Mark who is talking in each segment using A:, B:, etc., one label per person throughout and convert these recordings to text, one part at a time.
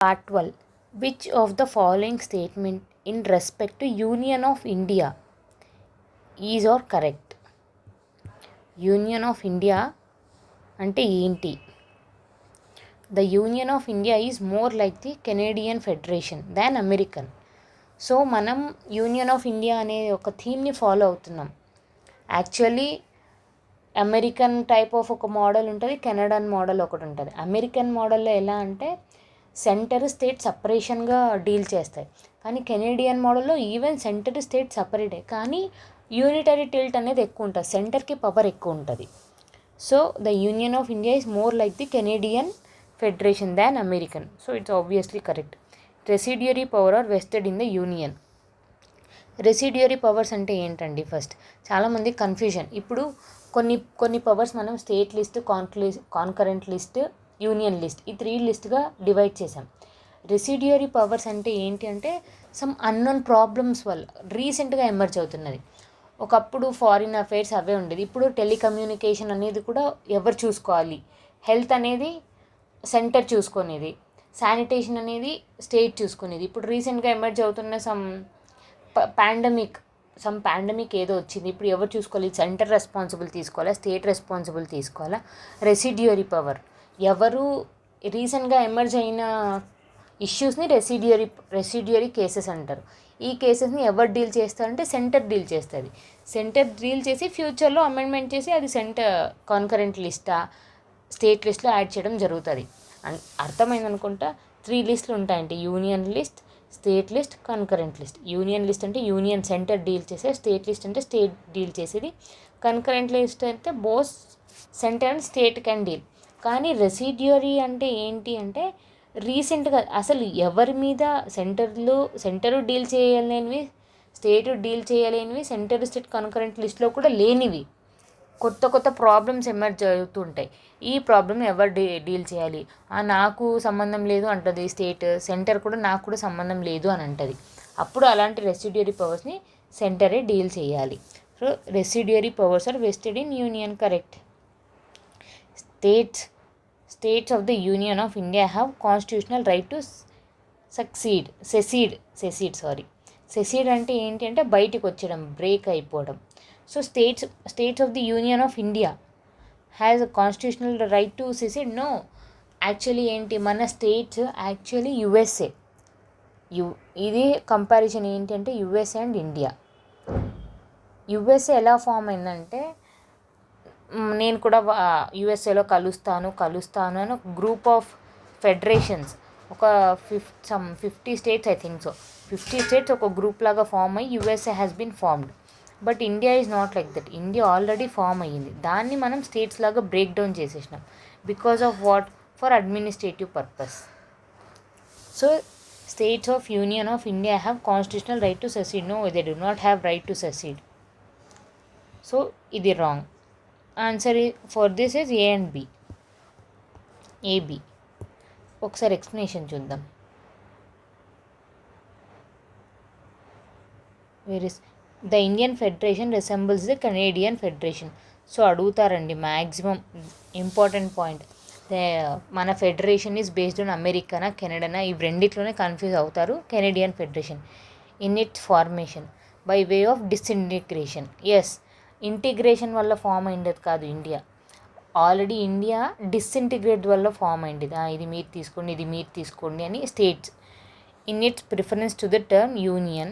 A: Part 12. Which of the following statement in respect to Union of India is or correct? Union of India అంటే ఏంటి? The Union of India is more like the Canadian Federation than American. So మనం union of India అనే ఒక థీమ్ని follow అవుతున్నాం. Actually American type of ఒక model ఉంటుంది, కెనడన్ model ఒకటి ఉంటుంది. అమెరికన్ మోడల్లో ఎలా అంటే సెంటర్ స్టేట్ సపరేషన్గా డీల్ చేస్తాయి, కానీ కెనేడియన్ మోడల్లో ఈవెన్ సెంటర్ స్టేట్ సపరేటే, కానీ యూనిటరీ టిల్ట్ అనేది ఎక్కువ ఉంటుంది, సెంటర్కి పవర్ ఎక్కువ ఉంటుంది. So the union of India is more like the Canadian federation than American. So it's obviously correct. Residuary power are vested in the union. Residuary powers అంటే ఏంటండి? First చాలామంది కన్ఫ్యూజన్. ఇప్పుడు కొన్ని పవర్స్ మనం state list, concurrent list, union list, ఈ 3 లిస్ట్గా divide చేసాం. Residuary powers అంటే ఏంటి అంటే సమ్ అన్నోన్ ప్రాబ్లమ్స్ వల్ల రీసెంట్గా ఎమర్జ్ అవుతున్నది. ఒకప్పుడు ఫారిన్ అఫైర్స్ అవే ఉండేది, ఇప్పుడు టెలికమ్యూనికేషన్ అనేది కూడా ఎవరు చూసుకోవాలి, హెల్త్ అనేది సెంటర్ చూసుకునేది, శానిటేషన్ అనేది స్టేట్ చూసుకునేది. ఇప్పుడు రీసెంట్గా ఎమర్జ్ అవుతున్న పాండమిక్ ఏదో వచ్చింది, ఇప్పుడు ఎవరు చూసుకోవాలి? సెంటర్ రెస్పాన్సిబుల్ తీసుకోవాలా, స్టేట్ రెస్పాన్సిబుల్ తీసుకోవాలా? రెసిడ్యూరీ పవర్ ఎవరు రీసెంట్గా ఎమర్జ్ అయిన ఇష్యూస్ని రెసిడ్యూరీ కేసెస్ అంటారు. ఈ కేసెస్ని ఎవరు డీల్ చేస్తారంటే సెంటర్ డీల్ చేస్తుంది. సెంటర్ డీల్ చేసి ఫ్యూచర్లో అమెండ్మెంట్ చేసి అది సెంటర్ కాన్కరెంట్ లిస్టా, స్టేట్ లిస్ట్లో యాడ్ చేయడం జరుగుతుంది. అర్థమైందనుకుంటా. 3 లిస్టులు ఉంటాయంటే union list, state list, concurrent list. Union list అంటే యూనియన్ సెంటర్ డీల్ చేసే, స్టేట్ లిస్ట్ అంటే స్టేట్ డీల్ చేసేది, కన్కరెంట్ లిస్ట్ అంటే both centre and state can deal. కానీ రెసిడ్యూరీ అంటే ఏంటి అంటే రీసెంట్గా అసలు ఎవరి మీద సెంటరు డీల్ చేయలేనివి, స్టేటు డీల్ చేయలేనివి, సెంటర్ స్టేట్ కన్కరెంట్ లిస్ట్లో కూడా లేనివి కొత్త ప్రాబ్లమ్స్ ఎమర్జ్ అవుతుంటాయి. ఈ ప్రాబ్లమ్ ఎవరు డీల్ చేయాలి? నాకు సంబంధం లేదు అంటుంది స్టేట్, సెంటర్ కూడా నాకు కూడా సంబంధం లేదు అని అంటుంది. అప్పుడు అలాంటి రెసిడ్యూరీ పవర్స్ని సెంటరే డీల్ చేయాలి. So residuary powers are vested in union. Correct. States of the Union of India have constitutional right to secede అంటే ఏంటి అంటే బయటికి వచ్చేయడం, బ్రేక్ అయిపోవడం. So states of the union of India has a constitutional right to secede? No. Actually ఏంటి, మన states actually USA. ఇది comparison ఏంటి అంటే యుఎస్ఏ అండ్ ఇండియా. యుఎస్ఏ ఎలా ఫామ్ అయిందంటే, నేను కూడా యుఎస్ఏలో కలుస్తాను అని ఒక గ్రూప్ ఆఫ్ ఫెడరేషన్స్, ఒక 50 states, I think so 50 states ఒక గ్రూప్ లాగా ఫామ్ అయ్యి USA has been formed. But India is not like that. India already form అయ్యింది, దాన్ని మనం స్టేట్స్ లాగా బ్రేక్ డౌన్ చేసేసినాం. Because of what? For administrative purpose. So states of union of India have constitutional right to secede. No, they do not have right to secede. So ఇది wrong. Answer for this is A and B. A B. ఒకసారి explanation చూద్దాం. The Indian federation resembles the Canadian federation. So అడుగుతారండి maximum important point. మన federation is based on అమెరికానా, కెనడానా, ఇవి రెండిట్లోనే confuse అవుతారు. Canadian federation in its formation by way of disintegration. Yes, integration వల్ల ఫామ్ అయింది కాదు ఇండియా. ఆల్రెడీ ఇండియా డిస్ఇంటిగ్రేట్ వల్ల ఫామ్ అయింది. ఇది మీరు తీసుకోండి, ఇది మీరు తీసుకోండి అని states. In its preference to the term union,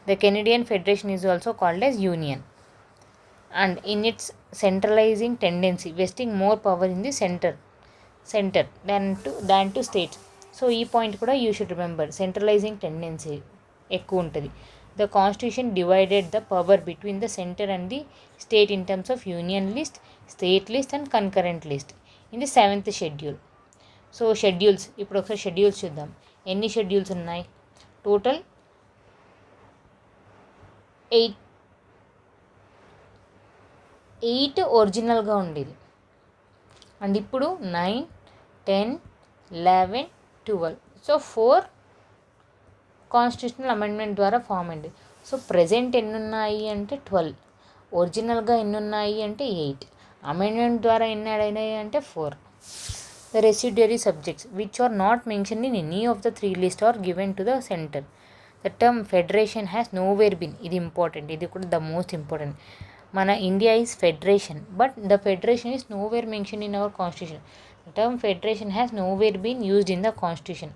A: the Canadian federation is also called as union. And in its centralising tendency, vesting more power in the centre than to states. So ఈ point కూడా you should remember. Centralising tendency ఎక్కువ ఉంటుంది. The Constitution divided the power between the center and the state in terms of union list, state list and concurrent list in the 7th schedule. So schedules, ఇప్పుడు ఒకసారి schedules చూద్దాం. ఎన్ని schedules ఉన్నాయి? Total 8 ఒరిజినల్గా ఉండేది. And ఇప్పుడు 9, 10, 11, 12. So 4 constitutional amendment ద్వారా form అయింది. సో ప్రెజెంట్ ఎన్ని ఉన్నాయి అంటే 12, ఒరిజినల్గా ఎన్ని ఉన్నాయి అంటే 8, అమెండ్మెంట్ ద్వారా ఎన్ని యాడ్ అయినాయి అంటే 4. The residuary subjects which are not mentioned in any of the three lists are given to the center. The term federation has nowhere been, ఇది ఇంపార్టెంట్, ఇది కూడా ద మోస్ట్ ఇంపార్టెంట్. మన India is federation, but the federation is nowhere mention in our constitution. The term federation has nowhere been used in the constitution.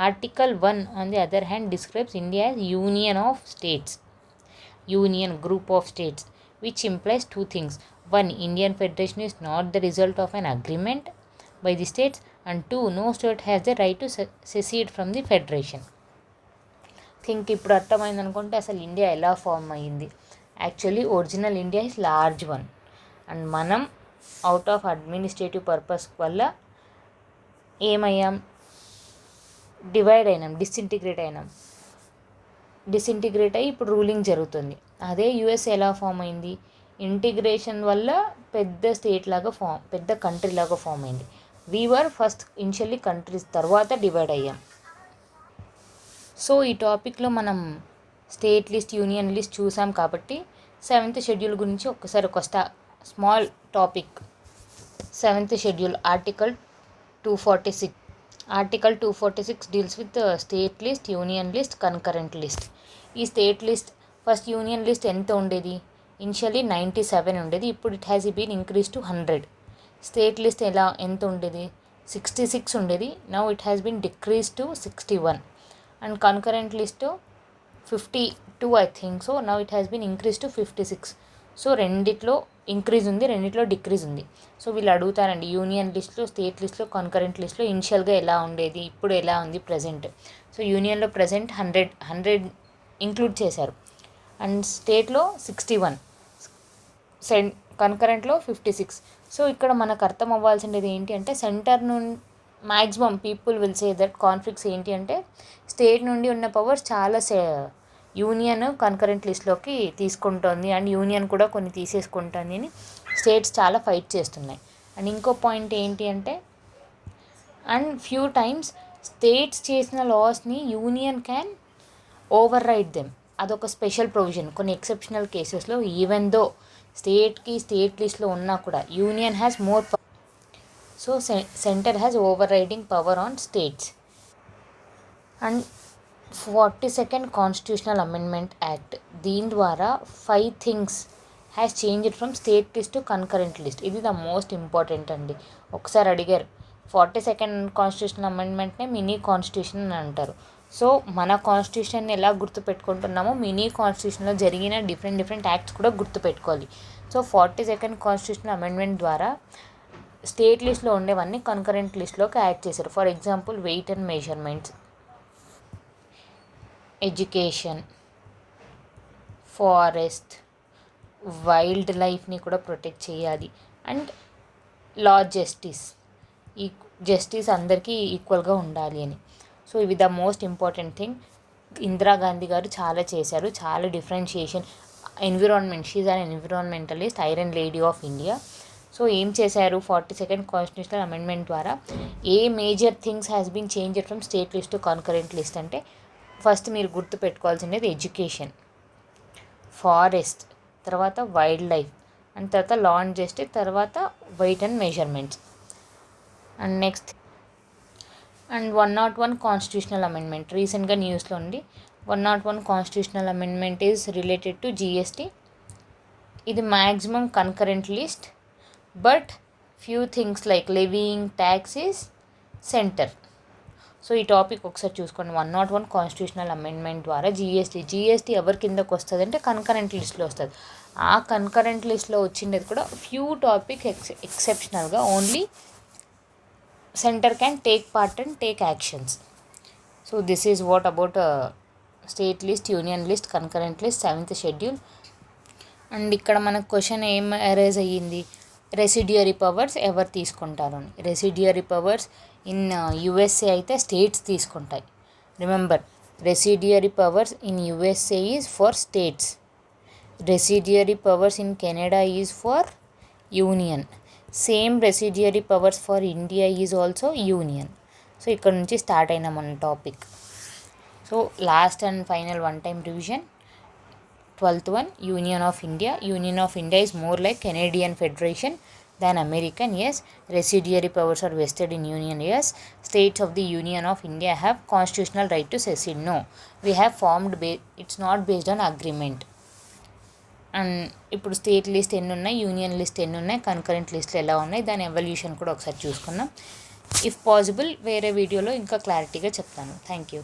A: Article 1 on the other hand describes India as union of states, union group of states, which implies two things. One, Indian federation is not the result of an agreement by the states, and two, no state has the right to secede from the federation. Think ఇప్పుడు అర్థమైంది అనుకుంటే అసలు India ఎలా form అయ్యింది. Actually original India is large one, and మనం out of administrative purpose వల్ల ఏమయ్యాం, divide అయినాం, disintegrate అయ్యి ఇప్పుడు రూలింగ్ జరుగుతుంది. అదే యుఎస్ ఎలా ఫామ్ అయింది, ఇంటిగ్రేషన్ వల్ల పెద్ద స్టేట్ లాగా పెద్ద కంట్రీ లాగా ఫామ్ అయింది. వీవర్ ఫస్ట్ ఇనిషియల్లీ కంట్రీస్, తర్వాత డివైడ్ అయ్యాం. సో ఈ టాపిక్లో మనం స్టేట్ లిస్ట్, యూనియన్ లిస్ట్ చూసాం కాబట్టి 7th షెడ్యూల్ గురించి ఒక్కసారి ఒక small topic. 7th schedule article 246. Article 246 deals with state list, union list, concurrent list. ఈ state list first union list ఎంత ఉండేది, ఇనిషియల్లీ 97 ఉండేది, ఇప్పుడు it has been increase to 100. State list ఎంత ఉండేది, 66 ఉండేది, now it has been decrease to 61. And concurrent list 52 I think. So now it has been increase to 56. So రెండిట్లో increase ఉంది, రెండిట్లో డిక్రీజ్ ఉంది. సో వీళ్ళు అడుగుతారండి యూనియన్ లిస్ట్లో, స్టేట్ లిస్ట్లో, కన్కరెంట్ లిస్ట్లో ఇనిషియల్గా ఎలా ఉండేది, ఇప్పుడు ఎలా ఉంది ప్రజెంట్. సో యూనియన్లో ప్రజెంట్ 100 ఇంక్లూడ్ చేశారు, అండ్ స్టేట్లో 61, కన్కరెంట్లో 56. సో ఇక్కడ మనకు అర్థం అవ్వాల్సింది ఏంటి అంటే సెంటర్ నుండి maximum people will say that conflicts ఏంటి అంటే స్టేట్ నుండి ఉన్న పవర్స్ చాలా యూనియన్ కన్కరెంట్ లిస్ట్లోకి తీసుకుంటుంది, అండ్ యూనియన్ కూడా కొన్ని తీసేసుకుంటుంది అని స్టేట్స్ చాలా ఫైట్ చేస్తున్నాయి. అండ్ ఇంకో పాయింట్ ఏంటి అంటే, అండ్ ఫ్యూ టైమ్స్ స్టేట్స్ చేసిన లాస్ని union can override them. అదొక స్పెషల్ ప్రొవిజన్ కొన్ని ఎక్సెప్షనల్ కేసెస్లో. ఈవెన్ దో స్టేట్ లిస్ట్లో ఉన్నా కూడా union has more. So centre has overriding power on states. And 42nd constitutional amendment act, దీని ద్వారా 5 things has changed from state list to concurrent list. ఇది the most important అండి. ఒకసారి అడిగారు 42nd constitutional అమెండ్మెంట్నే mini constitution అని అంటారు. So మన constitution ఎలా గుర్తుపెట్టుకుంటున్నామో మినీ కాన్స్టిట్యూషన్లో జరిగిన డిఫరెంట్ యాక్ట్స్ కూడా గుర్తుపెట్టుకోవాలి. సో 42nd కాన్స్టిట్యూషనల్ అమెండ్మెంట్ ద్వారా స్టేట్ లిస్ట్లో ఉండేవన్నీ కన్కరెంట్ లిస్ట్లోకి యాడ్ చేశారు. For example weight and measurements, education, forest, wild లైఫ్ని కూడా ప్రొటెక్ట్ చేయాలి, అండ్ లా జస్టిస్ అందరికీ ఈక్వల్గా ఉండాలి అని. సో ఇవి the most important thing. Indira Gandhi గారు చాలా చేశారు, చాలా differentiation. Environment, she's an environmentalist, iron lady of India. So ఏం చేశారు 42nd కాన్స్టిట్యూషనల్ అమెండ్మెంట్ ద్వారా, a major things has been changed from state list to concurrent list అంటే ఫస్ట్ మీరు గుర్తుపెట్టుకోవాల్సింది ఎడ్యుకేషన్, ఫారెస్ట్, తర్వాత వైల్డ్ లైఫ్, అండ్ తర్వాత law and justice, తర్వాత weight and measurements. And next 101 constitutional amendment రీసెంట్గా న్యూస్లో ఉంది. 101 constitutional amendment is related to GST. ఇది maximum concurrent list, but few things like levying tax is centre. So ఈ topic ఒకసారి చూసుకోండి. 101 constitutional amendment ద్వారా GST ఎవరి కిందకు వస్తుంది అంటే కన్కరెంట్ లిస్ట్లో వస్తుంది. ఆ కన్కరెంట్ లిస్ట్లో వచ్చిండేది కూడా ఫ్యూ టాపిక్ ఎక్సెప్షనల్గా only centre can take part and take actions. So this is what about state list, union list, concurrent list, 7th schedule. And ఇక్కడ మనకు క్వశ్చన్ ఏం అరైజ్ అయ్యింది, రెసిడ్యూరీ పవర్స్ ఎవరు తీసుకుంటారు అని. రెసిడ్యూరీ పవర్స్ ఇన్ యుఎస్ఏ అయితే states తీసుకుంటాయి. Remember, residuary powers in USA is for states, residuary powers in Canada is for union, same residuary powers for India is also union. So ఇక్కడ నుంచి start అయినా మన topic. So last and final one time revision. 12th one, Union of India. Union of India is more like Canadian Federation. than American? Yes. Residuary powers are vested in Union? Yes. States of the Union of India have constitutional right to secede? No. We have formed it's not based on agreement. And ఇప్పుడు state list ఎన్ని ఉన్నాయి, union list ఎన్ని ఉన్నాయి, concurrent లిస్ట్లు ఎలా ఉన్నాయి, దాని evolution కూడా ఒకసారి చూసుకున్నాం. ఇఫ్ పాసిబుల్ వేరే వీడియోలో ఇంకా క్లారిటీగా చెప్తాను. Thank you.